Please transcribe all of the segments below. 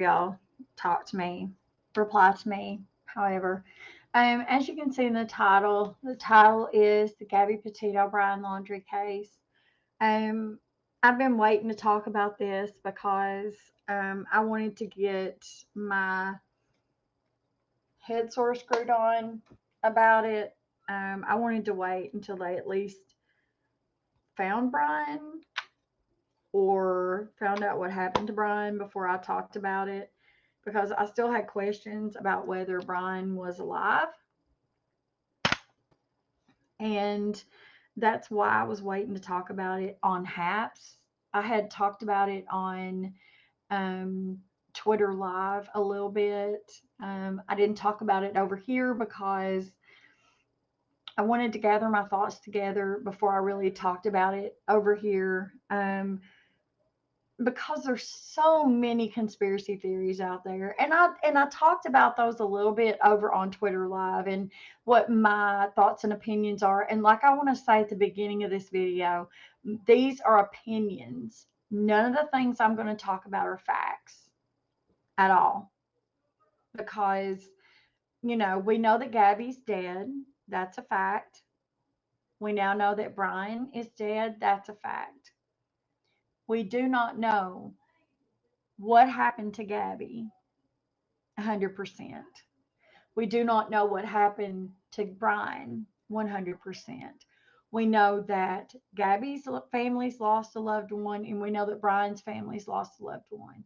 y'all talk to me, reply to me. However, as you can see in the title is the Gabby Petito Brian Laundrie case. Um, I've been waiting to talk about this because I wanted to get my head sort of screwed on about it. I wanted to wait until they at least found Brian or found out what happened to Brian before I talked about it because I still had questions about whether Brian was alive. And that's why I was waiting to talk about it on Haps. I had talked about it on um, Twitter Live a little bit. I didn't talk about it over here because I wanted to gather my thoughts together before I really talked about it over here. Because there's so many conspiracy theories out there, and I talked about those a little bit over on Twitter Live and what my thoughts and opinions are. And like I want to say at the beginning of this video, these are opinions. None of the things I'm going to talk about are facts at all, because we know that Gabby's dead. That's a fact. We now know that Brian is dead. That's a fact. We do not know what happened to Gabby 100%. We do not know what happened to Brian 100%. We know that Gabby's family's lost a loved one, and we know that Brian's family's lost a loved one.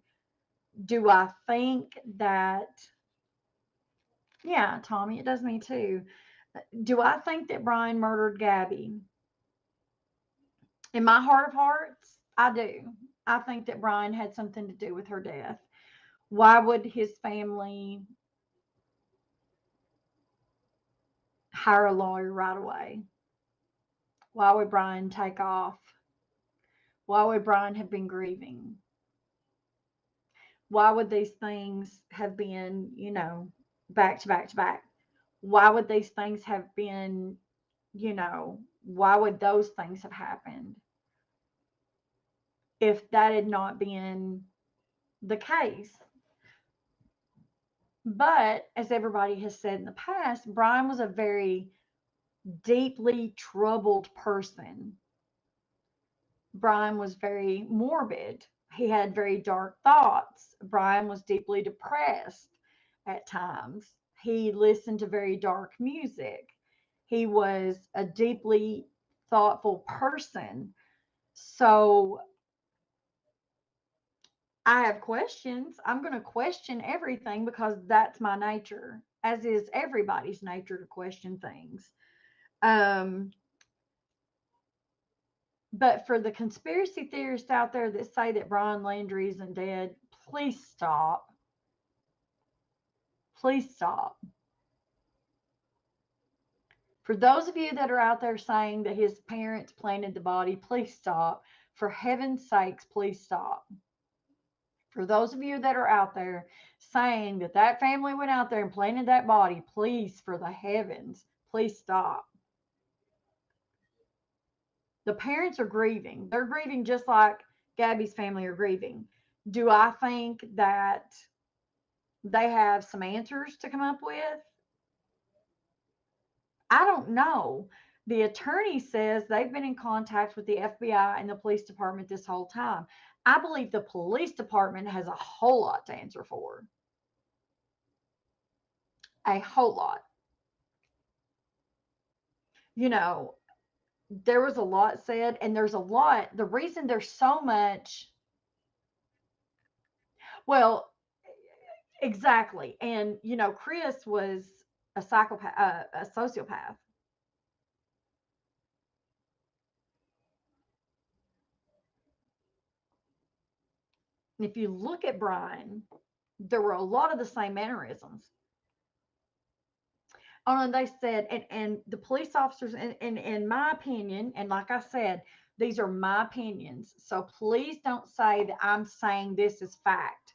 Do I think that, yeah, Tommy, it does me too. Do I think that Brian murdered Gabby? In my heart of hearts, I do. I think that Brian had something to do with her death. Why would his family hire a lawyer right away? Why would Brian take off? Why would Brian have been grieving? Why would these things have been, back to back to back? Why would these things have been, why would those things have happened if that had not been the case? But as everybody has said in the past, Brian was a very deeply troubled person. Brian was very morbid. He had very dark thoughts. Brian was deeply depressed at times. He listened to very dark music. He was a deeply thoughtful person. So I have questions. I'm going to question everything because that's my nature, as is everybody's nature to question things. Um, But for the conspiracy theorists out there that say that Brian Laundrie isn't dead, please stop. Please stop. For those of you that are out there saying that his parents planted the body, please stop. For heaven's sakes, please stop. For those of you that are out there saying that that family went out there and planted that body, please, for the heavens, please stop. The parents are grieving. They're grieving just like Gabby's family are grieving. Do I think that they have some answers to come up with? I don't know. The attorney says they've been in contact with the FBI and the police department this whole time. I believe the police department has a whole lot to answer for. A whole lot. You know, there was a lot said, and there's a lot. The reason there's so much, well, exactly. And, Chris was a psychopath, a sociopath. If you look at Brian, there were a lot of the same mannerisms. Oh, and they said, and the police officers, in my opinion, and like I said, these are my opinions. So please don't say that I'm saying this is fact.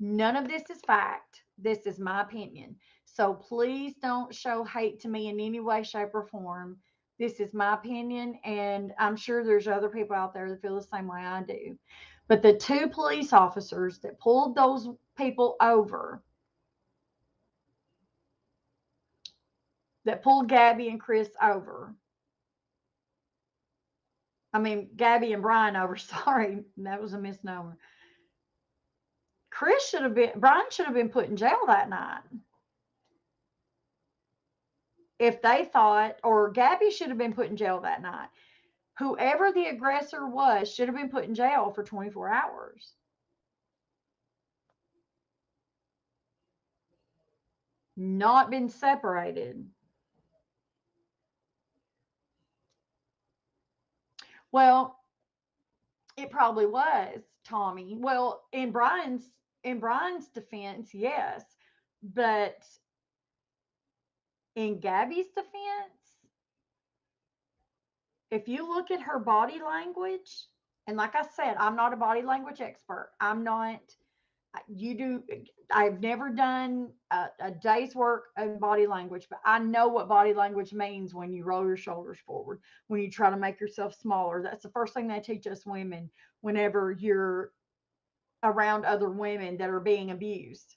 None of this is fact. This is my opinion. So please don't show hate to me in any way, shape, or form. This is my opinion, and I'm sure there's other people out there that feel the same way I do. But the two police officers that pulled those people over, that pulled Gabby and Chris over, I mean, Gabby and Brian over, sorry, that was a misnomer. Brian should have been put in jail that night. If they thought, or Gabby should have been put in jail that night. Whoever the aggressor was should have been put in jail for 24 hours. Not been separated. Well, it probably was, Tommy. Well, in Brian's defense, yes. But in Gabby's defense, if you look at her body language, and like I said, I'm not a body language expert. I'm not, you do, I've never done a day's work in body language, but I know what body language means when you roll your shoulders forward, when you try to make yourself smaller. That's the first thing they teach us women whenever you're around other women that are being abused.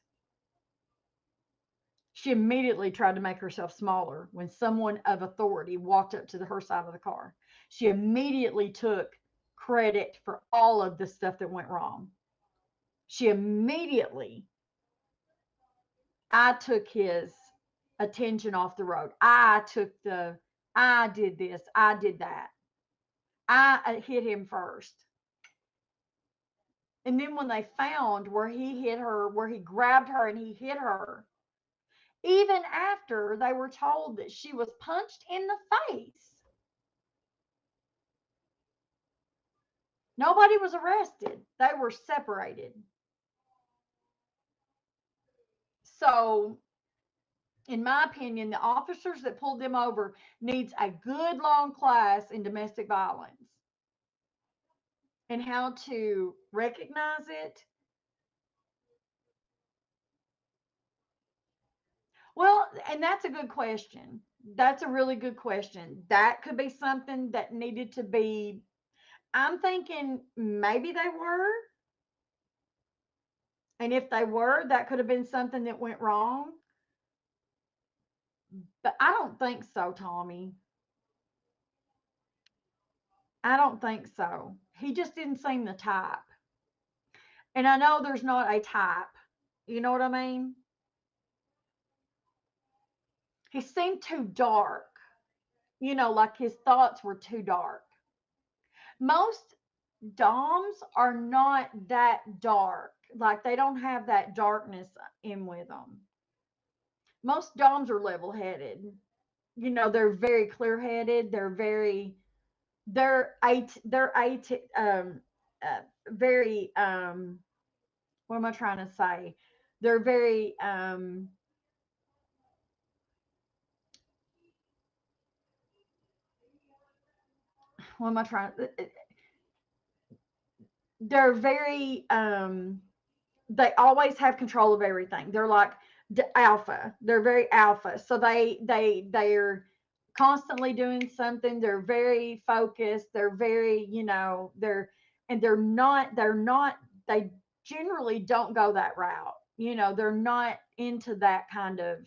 She immediately tried to make herself smaller when someone of authority walked up to her side of the car. She immediately took credit for all of the stuff that went wrong. She immediately, I took his attention off the road. I did this, I did that. I hit him first. And then when they found where he hit her, where he grabbed her and he hit her, even after they were told that she was punched in the face, nobody was arrested. They were separated. So, in my opinion, the officers that pulled them over needs a good long class in domestic violence and how to recognize it. Well, and that's a good question. That's a really good question. That could be something that needed to be. I'm thinking maybe they were. And if they were, that could have been something that went wrong. But I don't think so, Tommy. I don't think so. He just didn't seem the type. And I know there's not a type. You know what I mean? He seemed too dark. Like his thoughts were too dark. Most Doms are not that dark. Like they don't have that darkness in with them. Most Doms are level headed. They're very clear headed. They're very what am I trying to say? They're very what am I trying? They're very they always have control of everything. They're like alpha. They're very alpha. So they're constantly doing something. They're very focused. They're very, they're not they generally don't go that route. They're not into that kind of,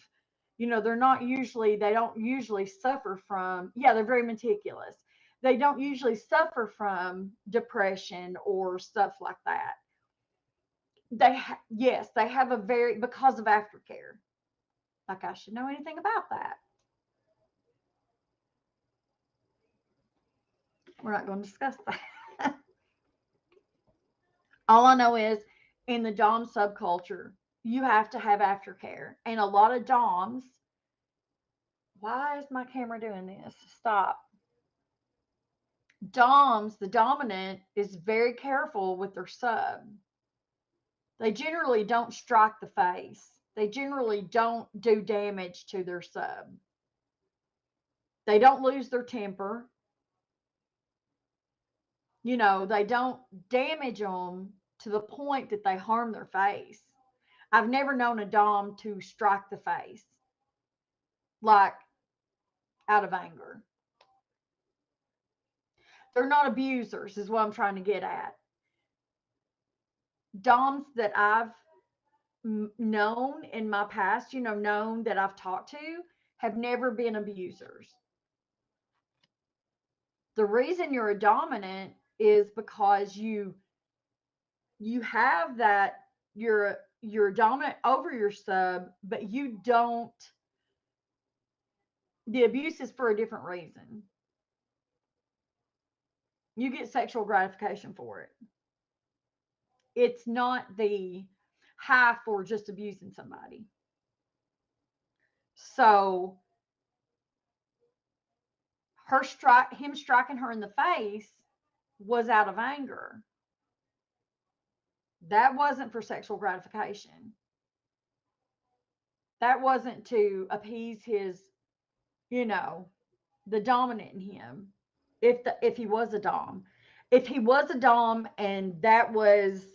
they don't usually suffer from, yeah, they're very meticulous. They don't usually suffer from depression or stuff like that. Yes, they have a very, because of aftercare. Like I should know anything about that. We're not going to discuss that. All I know is in the Dom subculture, you have to have aftercare. And a lot of Doms, why is my camera doing this? Stop. Doms, the dominant, is very careful with their sub. They generally don't strike the face. They generally don't do damage to their sub. They don't lose their temper. They don't damage them to the point that they harm their face. I've never known a Dom to strike the face, like out of anger. They're not abusers, is what I'm trying to get at. Doms that I've known in my past, known that I've talked to, have never been abusers. The reason you're a dominant is because you have that, you're dominant over your sub, but you don't, the abuse is for a different reason. You get sexual gratification for it. It's not the high for just abusing somebody. So him striking her in the face was out of anger. That wasn't for sexual gratification. That wasn't to appease his, you know, the dominant in him. If he was a dom, if he was a dom, and that was,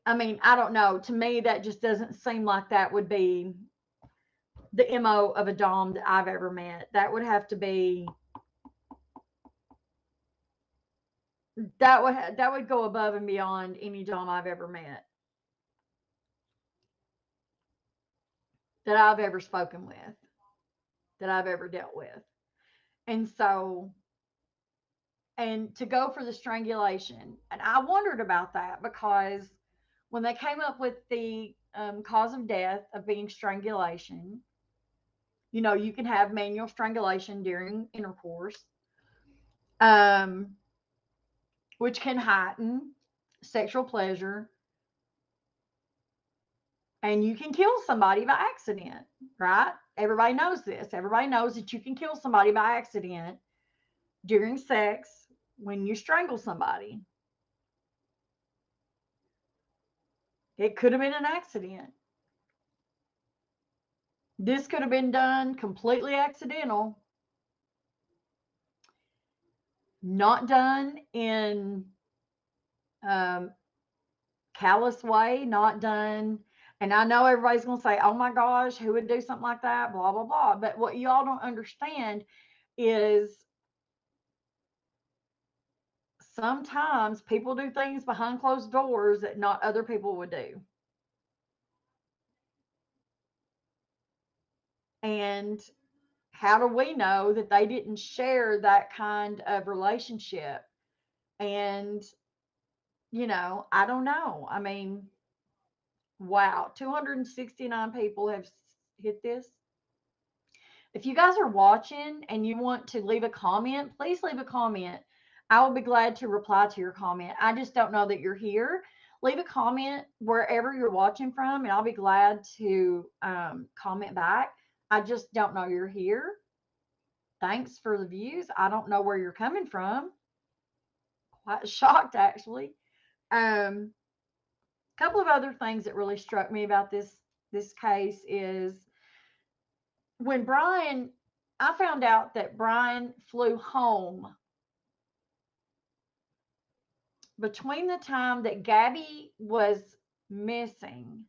I mean, I don't know. To me, that just doesn't seem like that would be the MO of a dom that I've ever met. That would have to be, that would go above and beyond any dom I've ever met, that I've ever spoken with, that I've ever dealt with. And so, and to go for the strangulation, and I wondered about that because when they came up with the cause of death of being strangulation, you can have manual strangulation during intercourse, um, which can heighten sexual pleasure, and you can kill somebody by accident, right? Everybody knows this. Everybody knows that you can kill somebody by accident during sex when you strangle somebody. It could have been an accident. This could have been done completely accidental, not done in um, callous way, not done. And I know everybody's going to say, oh my gosh, who would do something like that? Blah, blah, blah. But what y'all don't understand is sometimes people do things behind closed doors that not other people would do. And how do we know that they didn't share that kind of relationship? And, I don't know. I mean, wow, 269 people have hit this. If you guys are watching and you want to leave a comment, please leave a comment. I will be glad to reply to your comment. I just don't know that you're here. Leave a comment wherever you're watching from, and I'll be glad to comment back. I just don't know you're here. Thanks for the views. I don't know where you're coming from. Quite shocked, actually. A couple of other things that really struck me about this case is when I found out that Brian flew home between the time that Gabby was missing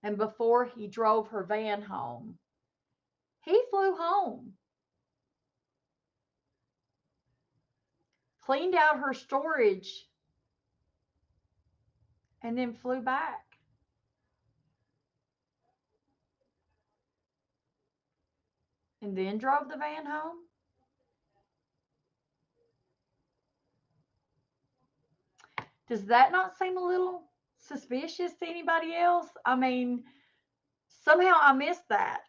and before he drove her van home. He flew home, cleaned out her storage, and then flew back. And then drove the van home. Does that not seem a little suspicious to anybody else? I mean, somehow I missed that.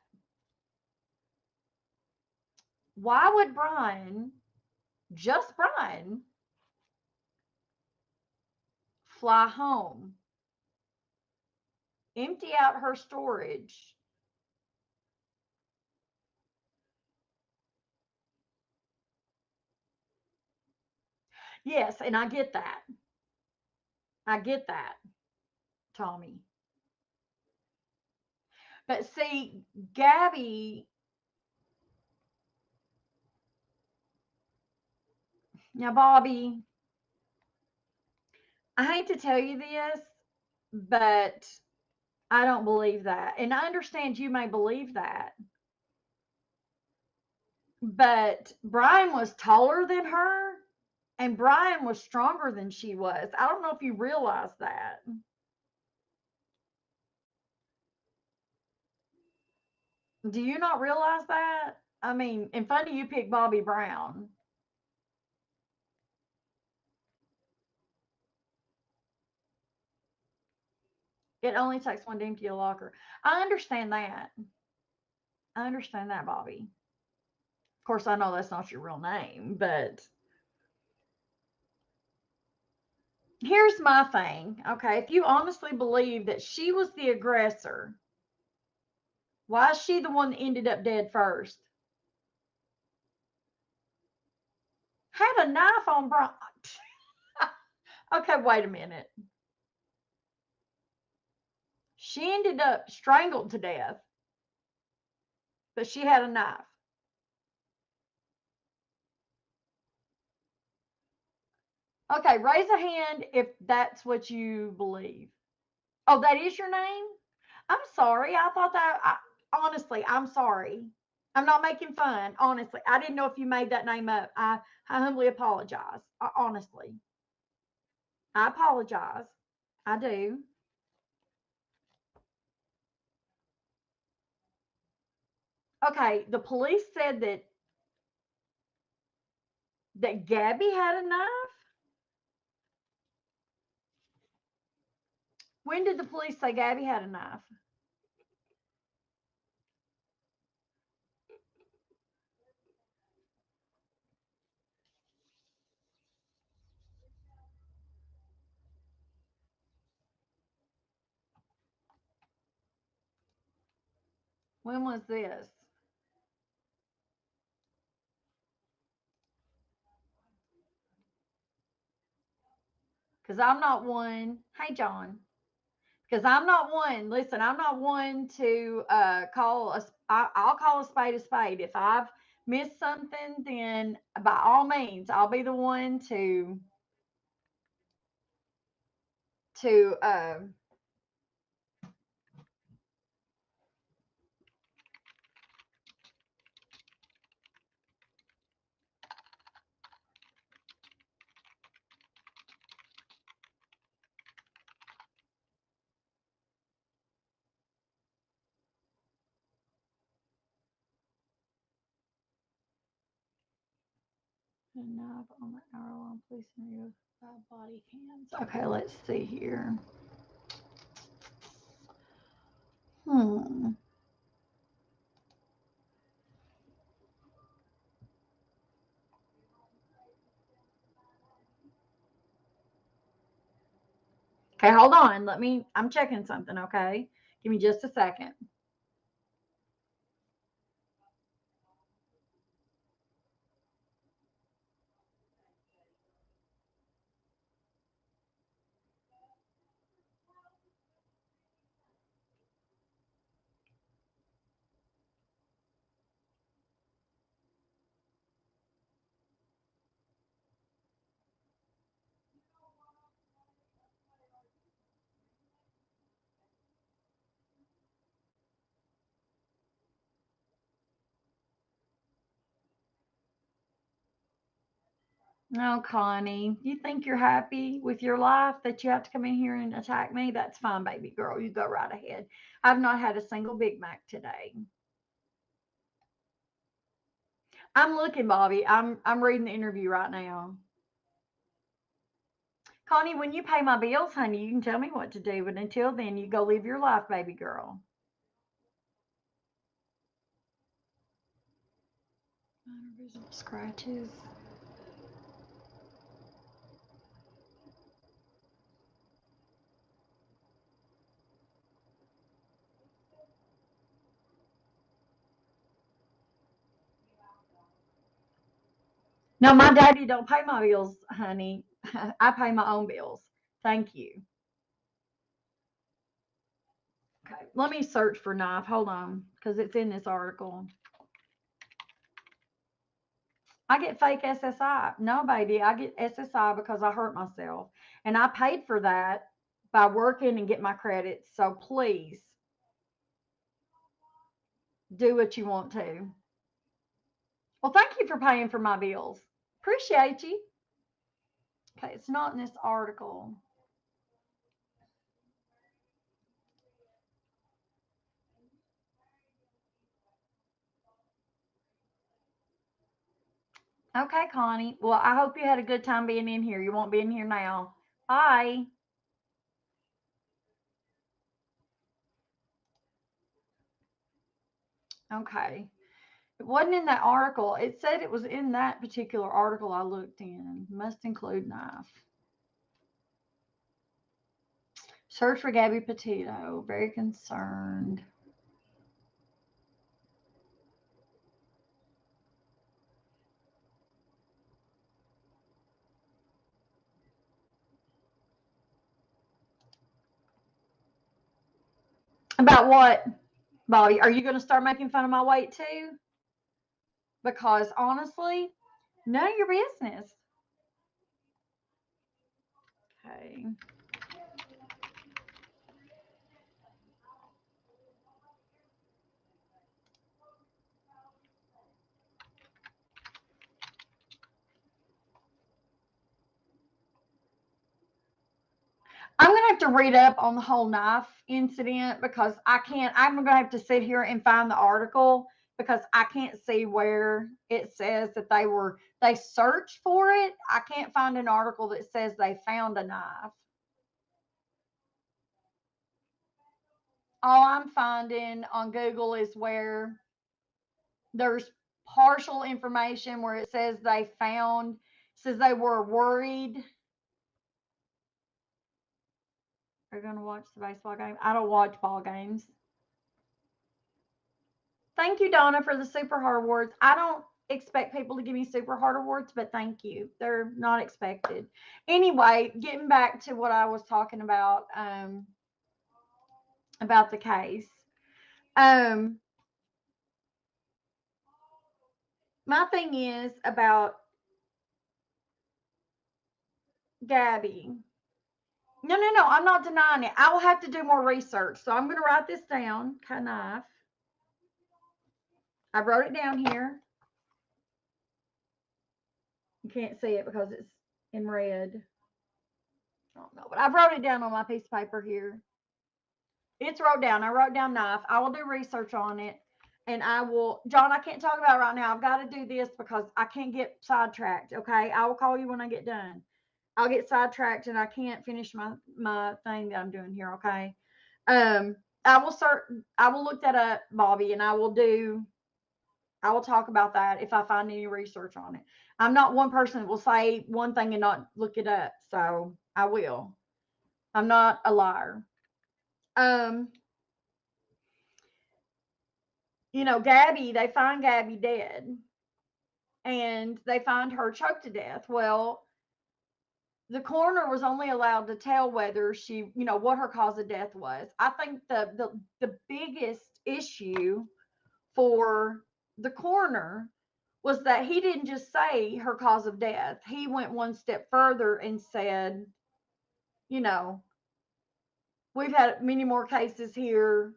Why would Brian, just Brian, fly home, empty out her storage? Yes, and I get that. I get that, Tommy. But see, Gabby, now, Bobby, I hate to tell you this, but I don't believe that. And I understand you may believe that. But Brian was taller than her, And Brian was stronger than she was. I don't know if you realize that. Do you not realize that? I mean, and funny you picked Bobby Brown. It only takes one to empty a locker. I understand that. I understand that, Bobby. Of course, I know that's not your real name, but here's my thing. Okay, if you honestly believe that she was the aggressor, why is she the one that ended up dead first? Had a knife on Brian. Okay, wait a minute. She ended up strangled to death, but she had a knife. Okay, raise a hand if that's what you believe. Oh, that is your name? I'm sorry. I thought that. Honestly, I'm sorry. I'm not making fun. Honestly, I didn't know if you made that name up. I humbly apologize. Honestly, I apologize. I do. Okay, the police said that Gabby had a knife. When did the police say Gabby had a knife? When was this? Because I'm not one. Hey, John. Because I'm not one. Listen, I'm not one to call a. I'll call a spade a spade. If I've missed something, then by all means, I'll be the one to. Knife on the hour long police scenario. Body cams. Okay, let's see here. Hmm. Okay, hold on. Let me. I'm checking something. Okay, give me just a second. No, Connie, you think you're happy with your life that you have to come in here and attack me? That's fine, baby girl. You go right ahead. I've not had a single Big Mac today. I'm looking, Bobby. I'm reading the interview right now. Connie, when you pay my bills, honey, you can tell me what to do. But until then, you go live your life, baby girl. Minor visual scratches. No, my daddy don't pay my bills, honey. I pay my own bills. Thank you. Okay, let me search for knife. Hold on, because it's in this article. I get fake SSI. No, baby, I get SSI because I hurt myself. And I paid for that by working and get my credits. So please do what you want to. Well, thank you for paying for my bills. Appreciate you. Okay, it's not in this article. Okay, Connie. Well, I hope you had a good time being in here. You won't be in here now. Bye. Okay. It wasn't in that article. It said it was in that particular article I looked in. Must include knife. Search for Gabby Petito. Very concerned. About what, Bobby? Are you going to start making fun of my weight too? Because honestly, none of your business. Okay. I'm gonna have to read up on the whole knife incident because I can't. I'm gonna have to sit here and find the article because I can't see where it says that they searched for it. I can't find an article that says they found a knife. All I'm finding on Google is where there's partial information where it says they found, says they were worried. Are you gonna watch the baseball game? I don't watch ball games. Thank you, Donna, for the super heart awards. I don't expect people to give me super heart awards, but thank you. They're not expected. Anyway, getting back to what I was talking about the case. Um, my thing is about Gabby. No, no, no. I'm not denying it. I will have to do more research. So I'm going to write this down. Knife. I wrote it down here. You can't see it because it's in red. I don't know, but I wrote it down on my piece of paper here. It's wrote down. I wrote down knife. I will do research on it. And I will, John, I can't talk about it right now. I've got to do this because I can't get sidetracked. Okay. I will call you when I get done. I'll get sidetracked and I can't finish my thing that I'm doing here. Okay. Um, I will look that up, Bobby, and I will talk about that if I find any research on it. I'm not one person that will say one thing and not look it up. So I will. I'm not a liar. Um, Gabby, they find Gabby dead and they find her choked to death. Well, the coroner was only allowed to tell whether she, what her cause of death was. I think the biggest issue for the coroner was that he didn't just say her cause of death. He went one step further and said, you know, we've had many more cases here.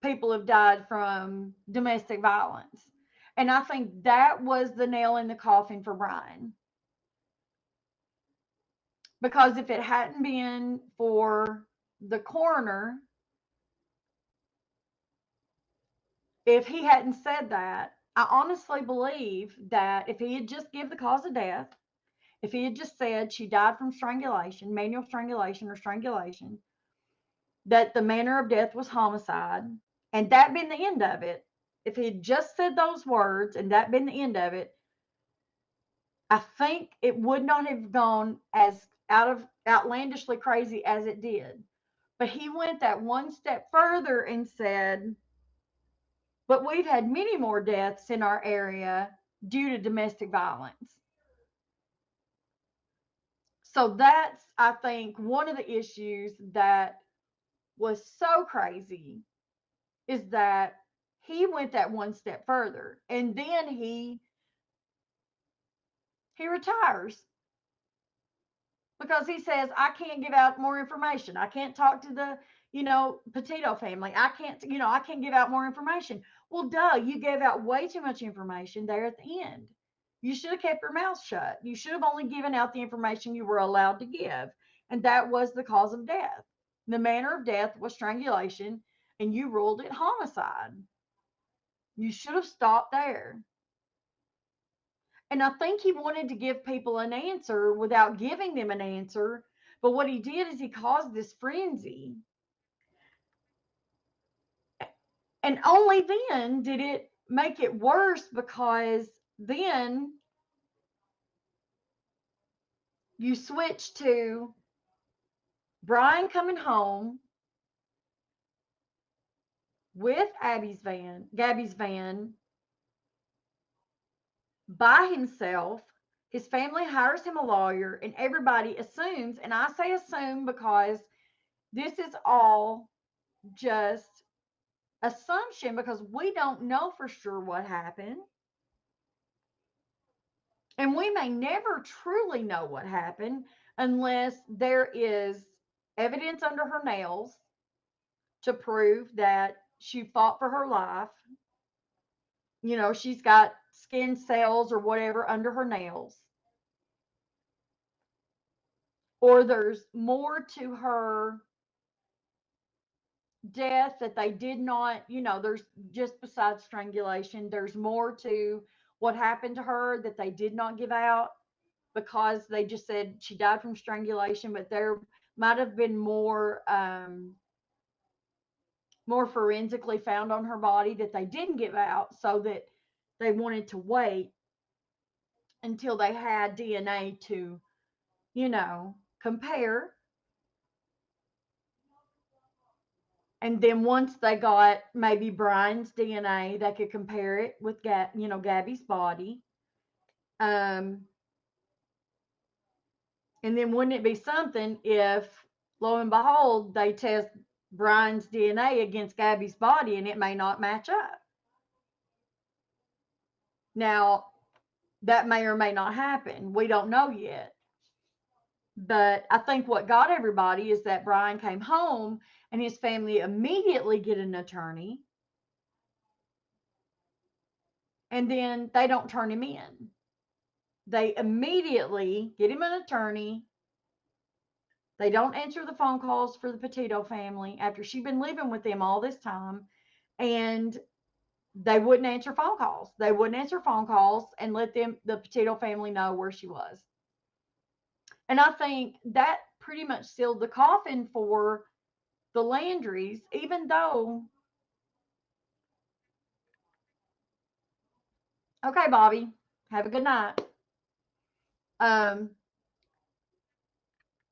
People have died from domestic violence. And I think that was the nail in the coffin for Brian. Because if it hadn't been for the coroner, if he hadn't said that, I honestly believe that if he had just given the cause of death, if he had just said she died from strangulation, manual strangulation or strangulation, that the manner of death was homicide, and that been the end of it, if he had just said those words and that been the end of it, I think it would not have gone as outlandishly crazy as it did. But he went that one step further and said, but we've had many more deaths in our area due to domestic violence. So that's, I think, one of the issues that was so crazy is that he went that one step further and then he retires because he says, I can't give out more information. I can't talk to the, Petito family. I can't give out more information. Well, duh, you gave out way too much information there at the end. You should have kept your mouth shut. You should have only given out the information you were allowed to give. And that was the cause of death. The manner of death was strangulation, and you ruled it homicide. You should have stopped there. And I think he wanted to give people an answer without giving them an answer. But what he did is he caused this frenzy. And only then did it make it worse, because then you switch to Brian coming home with Gabby's van by himself. His family hires him a lawyer, and everybody assumes, and I say assume because this is all just assumption, because we don't know for sure what happened. And we may never truly know what happened unless there is evidence under her nails to prove that she fought for her life. She's got skin cells or whatever under her nails. Or there's more to her death that they did not, there's just besides strangulation, there's more to what happened to her that they did not give out, because they just said she died from strangulation, but there might have been more forensically found on her body that they didn't give out, so that they wanted to wait until they had DNA to, compare. And then once they got maybe Brian's DNA, they could compare it with Gabby's body. Um, and then wouldn't it be something if, lo and behold, they test Brian's DNA against Gabby's body and it may not match up? Now, that may or may not happen. We don't know yet. But I think what got everybody is that Brian came home and his family immediately get an attorney, and then they don't turn him in. They immediately get him an attorney. They don't answer the phone calls for the Petito family after she'd been living with them all this time. And they wouldn't answer phone calls. They wouldn't answer phone calls and let the Petito family know where she was. And I think that pretty much sealed the coffin for the Laundries, even though, okay, Bobby, have a good night. Um,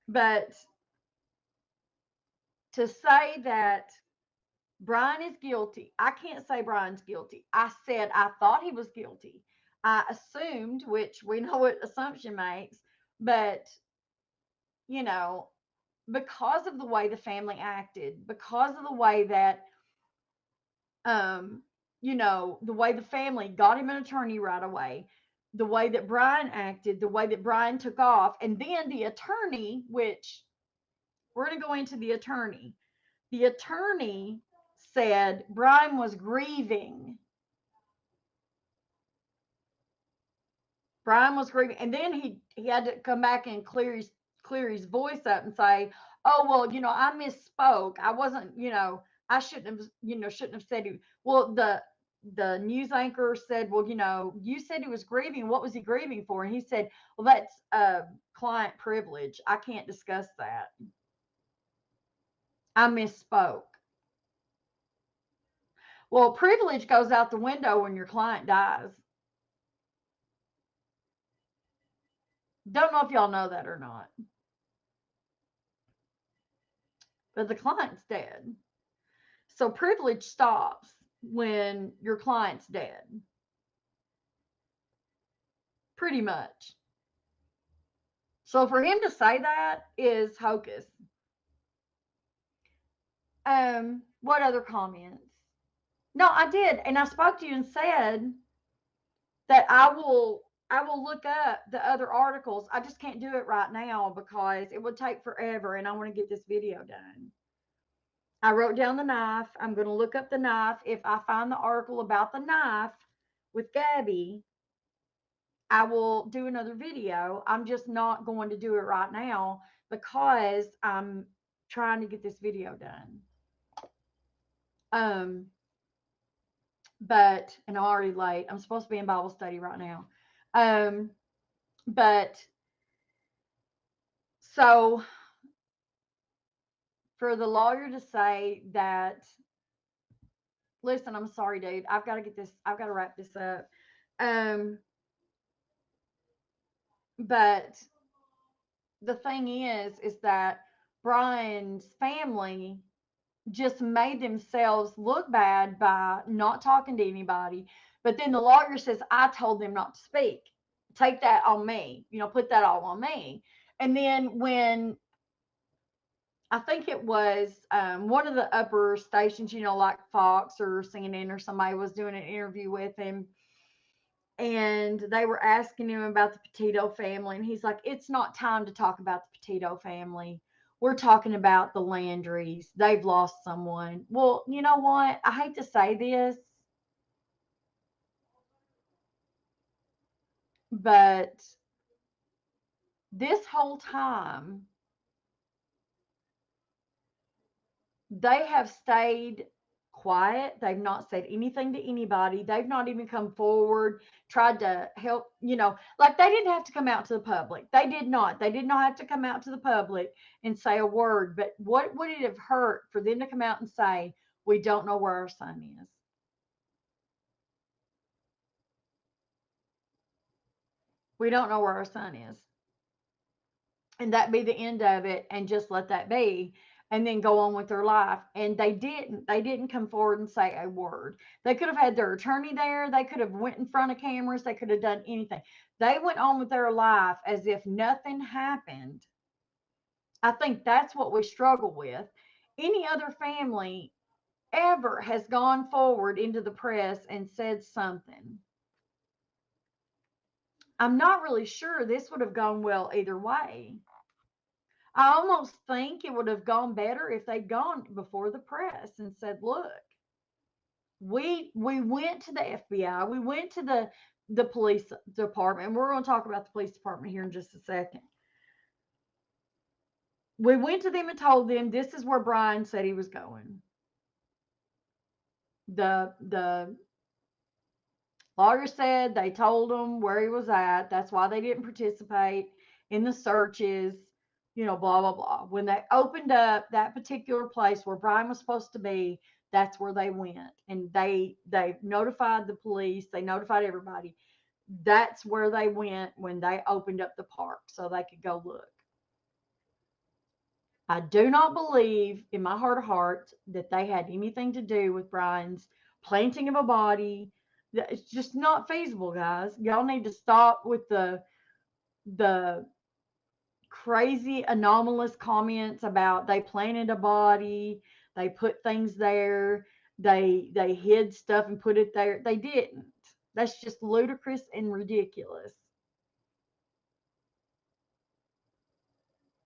but to say that Brian is guilty, I can't say Brian's guilty. I said I thought he was guilty. I assumed, which we know what assumption makes, but, you know, because of the way the family acted, because of the way that, um, the way the family got him an attorney right away, the way that Brian acted, the way that Brian took off, and then the attorney, which we're going to go into the attorney. The attorney said Brian was grieving. Brian was grieving, and then he had to come back and clear his voice up and say, "Oh well, I misspoke. I wasn't, I shouldn't have said it." Well, the news anchor said, "Well, you said he was grieving. What was he grieving for?" And he said, "Well, that's client privilege. I can't discuss that. I misspoke." Well, privilege goes out the window when your client dies. Don't know if y'all know that or not, but the client's dead. So privilege stops when your client's dead, pretty much. So for him to say that is hocus. What other comments? No, I did, and I spoke to you and said that I will look up the other articles. I just can't do it right now because it would take forever, and I want to get this video done. I wrote down the knife. I'm going to look up the knife. If I find the article about the knife with Gabby, I will do another video. I'm just not going to do it right now because I'm trying to get this video done. Um, but and I'm already late. I'm supposed to be in Bible study right now. Um, but so for the lawyer to say that, listen, I'm sorry, dude. I've got to wrap this up. Um, but the thing is that Brian's family just made themselves look bad by not talking to anybody. But then the lawyer says, I told them not to speak. Take that on me, put that all on me. And then when I think it was one of the upper stations, like Fox or CNN or somebody was doing an interview with him, and they were asking him about the Petito family, and he's like, "It's not time to talk about the Petito family. We're talking about the Landrys. They've lost someone." Well, you know what? I hate to say this, but this whole time they have stayed quiet. They've not said anything to anybody. They've not even come forward, tried to help, like they didn't have to come out to the public. They did not. They did not have to come out to the public and say a word. But what would it have hurt for them to come out and say, we don't know where our son is? We don't know where our son is. And that be the end of it, and just let that be, and then go on with their life. And they didn't come forward and say a word. They could have had their attorney there, they could have went in front of cameras, they could have done anything. They went on with their life as if nothing happened. I think that's what we struggle with. Any other family ever has gone forward into the press and said something, I'm not really sure this would have gone well either way. I almost think it would have gone better if they'd gone before the press and said, "Look, we went to the FBI, we went to the police department, and we're going to talk about the police department here in just a second. We went to them and told them this is where Brian said he was going. The lawyer said they told him where he was at. That's why they didn't participate in the searches, blah, blah, blah. When they opened up that particular place where Brian was supposed to be, that's where they went. And they notified the police, they notified everybody. That's where they went when they opened up the park so they could go look. I do not believe in my heart of hearts that they had anything to do with Brian's planting of a body. It's just not feasible, guys. Y'all need to stop with the crazy anomalous comments about they planted a body, they put things there, they hid stuff and put it there. They didn't. That's just ludicrous and ridiculous.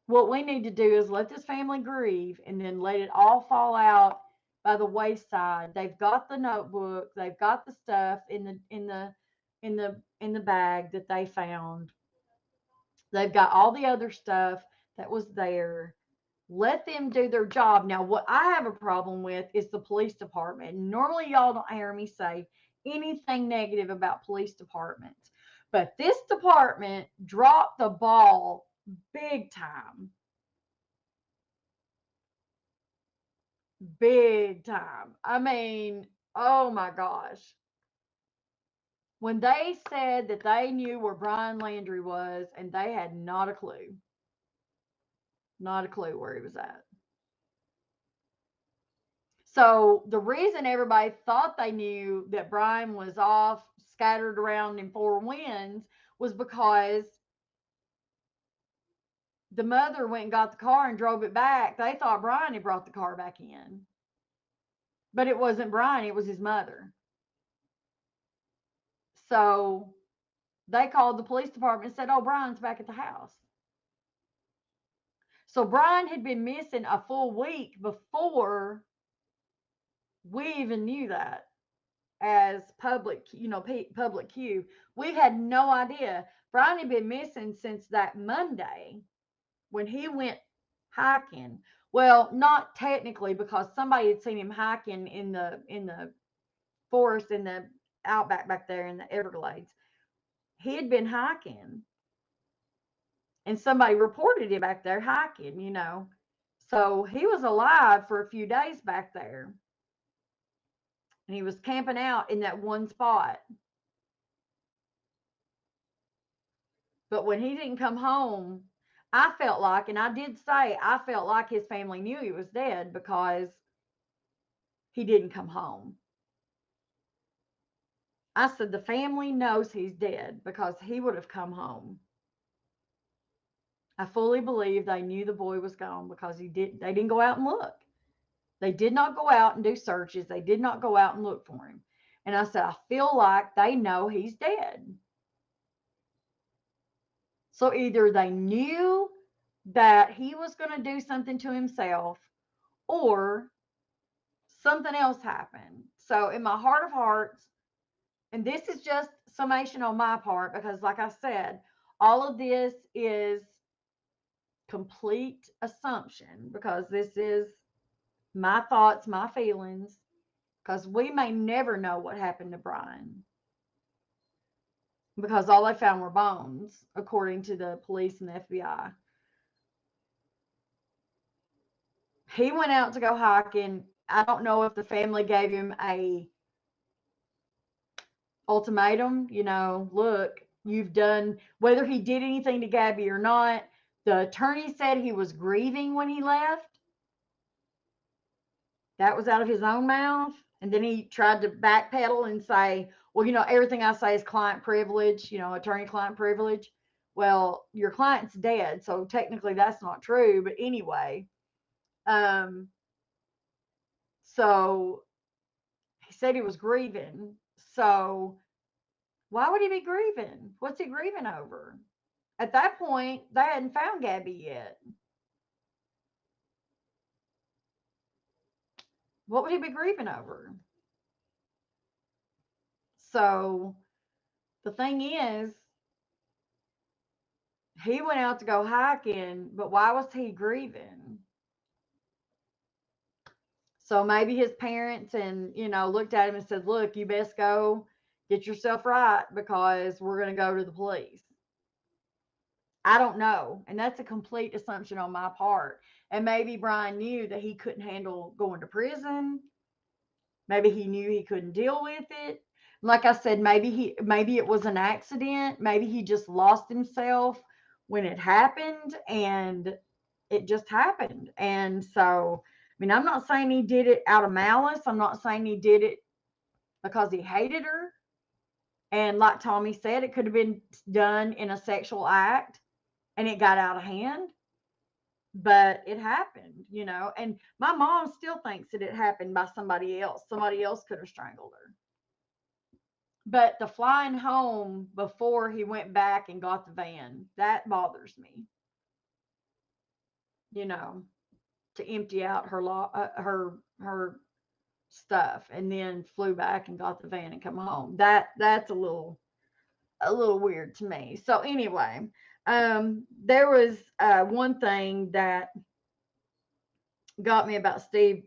What we need to do is let this family grieve and then let it all fall out by the wayside. They've got the notebook, they've got the stuff in the bag that they found. They've got all the other stuff that was there. Let them do their job. Now, what I have a problem with is the police department. Normally, y'all don't hear me say anything negative about police departments, but this department dropped the ball big time. Big time. I mean, oh my gosh. When they said that they knew where Brian Laundrie was and they had not a clue where he was at. So the reason everybody thought they knew that Brian was off, scattered around in four winds, was because the mother went and got the car and drove it back. They thought Brian had brought the car back in, but it wasn't Brian, it was his mother. So they called the police department and said, "Oh, Brian's back at the house." So Brian had been missing a full week before we even knew that. as public, public queue. We had no idea. Brian had been missing since that Monday when he went hiking. Well, not technically, because somebody had seen him hiking in the forest, in the outback back there in the Everglades. He had been hiking, and somebody reported him back there hiking. So he was alive for a few days back there, and he was camping out in that one spot. But when he didn't come home, I felt like, and I did say, I felt like his family knew he was dead because he didn't come home. I said the family knows he's dead because he would have come home. I fully believe they knew the boy was gone because they didn't go out and look. They did not go out and do searches. They did not go out and look for him. And I said, I feel like they know he's dead. So either they knew that he was going to do something to himself, or something else happened. So in my heart of hearts, and this is just summation on my part, because like I said, all of this is complete assumption, because this is my thoughts, my feelings, because we may never know what happened to Brian, because all they found were bones, according to the police and the FBI. He went out to go hiking. I don't know if the family gave him a ultimatum, look, you've done, whether he did anything to Gabby or not. The attorney said he was grieving when he left. That was out of his own mouth. And then he tried to backpedal and say, well, everything I say is client privilege, attorney client privilege. Well, your client's dead, so technically that's not true. But anyway, so he said he was grieving. So why would he be grieving? What's he grieving over? At that point, they hadn't found Gabby yet. What would he be grieving over? So the thing is, he went out to go hiking, but why was he grieving? So maybe his parents looked at him and said, look, you best go get yourself right because we're going to go to the police. I don't know. And that's a complete assumption on my part. And maybe Brian knew that he couldn't handle going to prison. Maybe he knew he couldn't deal with it. Like I said, maybe it was an accident. Maybe he just lost himself when it happened, and it just happened. And so, I mean, I'm not saying he did it out of malice. I'm not saying he did it because he hated her. And like Tommy said, it could have been done in a sexual act and it got out of hand. But it happened. And my mom still thinks that it happened by somebody else. Somebody else could have strangled her. But the flying home before he went back and got the van, that bothers me. To empty out her stuff and then flew back and got the van and come home. That's a little weird to me. So anyway, there was one thing that got me about Steve,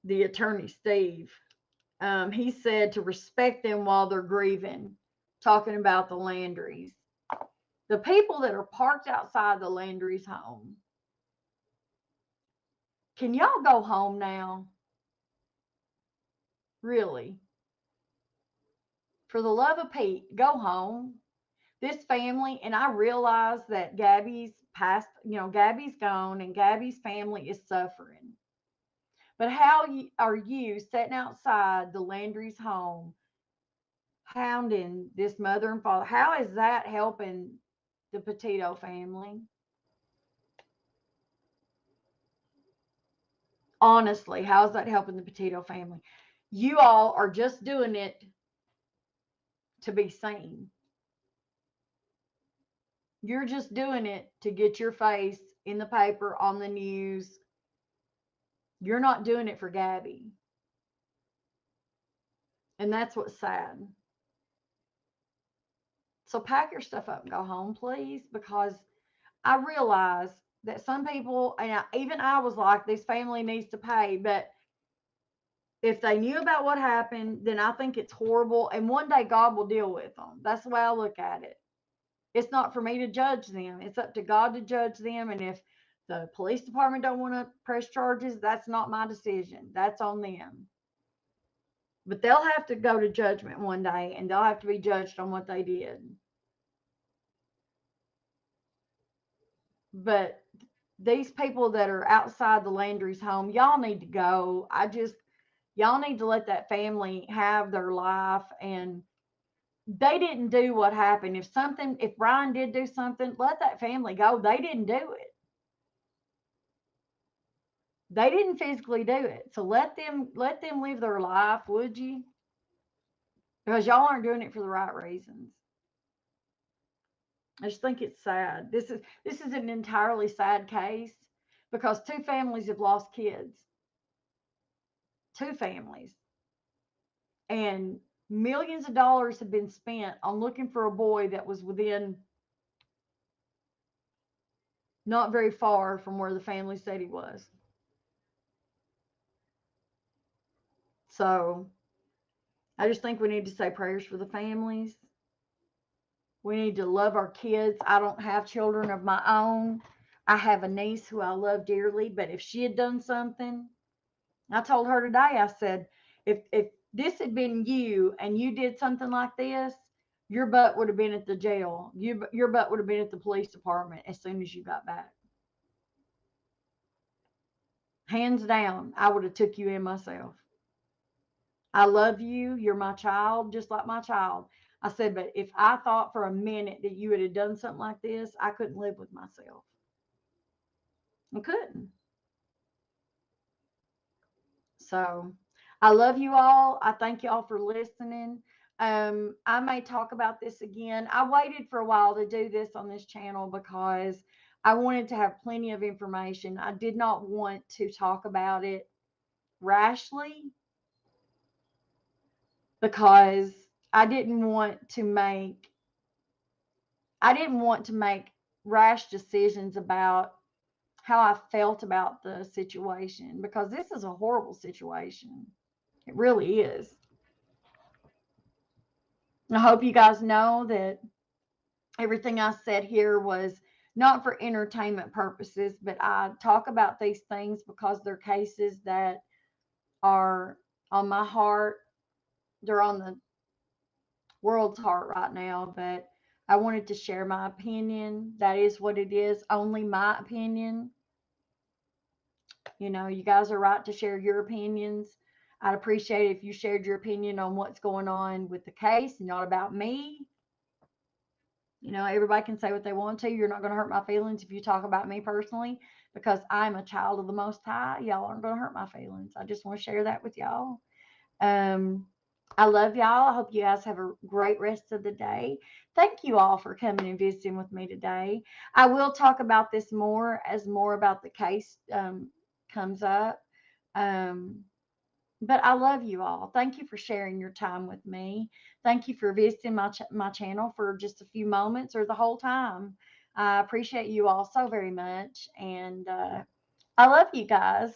the attorney Steve. He said to respect them while they're grieving, talking about the Laundries. The people that are parked outside the Laundries' home. Can y'all go home now? Really? For the love of Pete, go home. This family, and I realize that Gabby's passed, Gabby's gone and Gabby's family is suffering. But how are you sitting outside the Laundrie's home hounding this mother and father? How is that helping the Pepito family? Honestly, how is that helping the Pepito family? You all are just doing it to be seen. You're just doing it to get your face in the paper, on the news. You're not doing it for Gabby. And that's what's sad. So pack your stuff up and go home, please, because I realize that some people, and even I was like, this family needs to pay, but if they knew about what happened, then I think it's horrible. And one day God will deal with them. That's the way I look at it. It's not for me to judge them. It's up to God to judge them. And if the police department don't want to press charges, that's not my decision. That's on them. But they'll have to go to judgment one day, and they'll have to be judged on what they did. But these people that are outside the Landry's home, y'all need to go. Y'all need to let that family have their life. And they didn't do what happened. If Brian did do something, let that family go. They didn't do it. They didn't physically do it. So let them live their life, would you? Because y'all aren't doing it for the right reasons. I just think it's sad. This is an entirely sad case because two families have lost kids. Two families. And millions of dollars have been spent on looking for a boy that was within not very far from where the family said he was. So I just think we need to say prayers for the families. We need to love our kids. I don't have children of my own. I have a niece who I love dearly, but if she had done something, I told her today, I said, if this had been you and you did something like this, your butt would have been at the jail. Your butt would have been at the police department as soon as you got back. Hands down, I would have took you in myself. I love you. You're my child, just like my child. I said, but if I thought for a minute that you would have done something like this, I couldn't live with myself. I couldn't. So I love you all. I thank you all for listening. I may talk about this again. I waited for a while to do this on this channel because I wanted to have plenty of information. I did not want to talk about it rashly because I didn't want to make rash decisions about how I felt about the situation because this is a horrible situation. It really is. I hope you guys know that everything I said here was not for entertainment purposes, but I talk about these things because they're cases that are on my heart. They're on the world's heart right now, but I wanted to share my opinion. That is what it is, only my opinion. You guys are right to share your opinions. I'd appreciate it if you shared your opinion on what's going on with the case and not about me. Everybody can say what they want to. You're not going to hurt my feelings if you talk about me personally because I'm a child of the Most High. Y'all aren't going to hurt my feelings. I just want to share that with y'all. Um, I love y'all. I hope you guys have a great rest of the day. Thank you all for coming and visiting with me today. I will talk about this more as more about the case comes up. Um, but I love you all. Thank you for sharing your time with me. Thank you for visiting my channel for just a few moments or the whole time. I appreciate you all so very much. And I love you guys.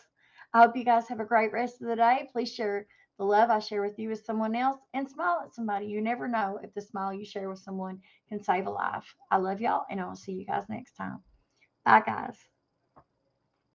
I hope you guys have a great rest of the day. Please share the love I share with you with someone else and smile at somebody. You never know if the smile you share with someone can save a life. I love y'all, and I will see you guys next time. Bye, guys.